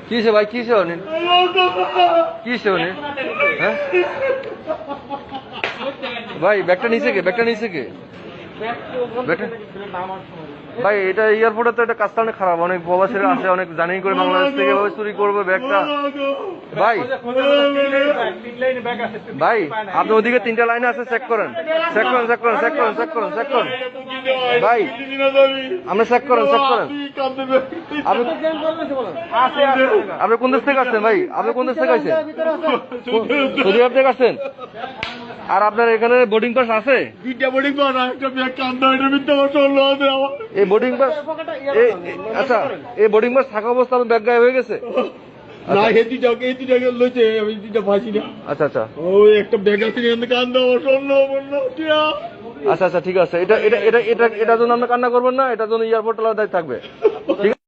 কিসে ভাই, কিসে অনিন, কিসে অনিন? হ্যাঁ ভাই, ব্যাগটা নিচে কে, ব্যাগটা নিচে কে? ভাই এটা এয়ারপোর্টে তো এটা কাজটা অনেক খারাপ, অনেক প্রবাসীরা আসে, অনেক জার্নি করে বাংলাদেশ থেকে এভাবে চুরি করবে ব্যাগটা। ভাই ভাই আপনি ওদিকে 3টা লাইনে আছে, চেক করেন, চেক করেন, চেক করেন, চেক করেন, চেক করেন, চেক করেন ভাই, আপনি চেক করেন, চেক করেন। আপনি কোন দেশ থেকে আসছেন ভাই? আপনি কোন দেশ থেকে আসছেন? সৌদি আরব থেকে আসছেন? আর আপনার এখানে বোর্ডিং পাস আছে? এই বোর্ডিং পাস, আচ্ছা এই বোর্ডিং পাস থাকা অবস্থা আপনার ব্যাগ গায়েব হয়ে গেছে? আচ্ছা আচ্ছা একটা ব্যাগ আছে কান্দা স্বর্ণ আচ্ছা আচ্ছা ঠিক আছে, এটা এটা এটা এটা এটার জন্য আপনি কান্না করবেন না, এটার জন্য এয়ারপোর্ট থাকবে, ঠিক আছে?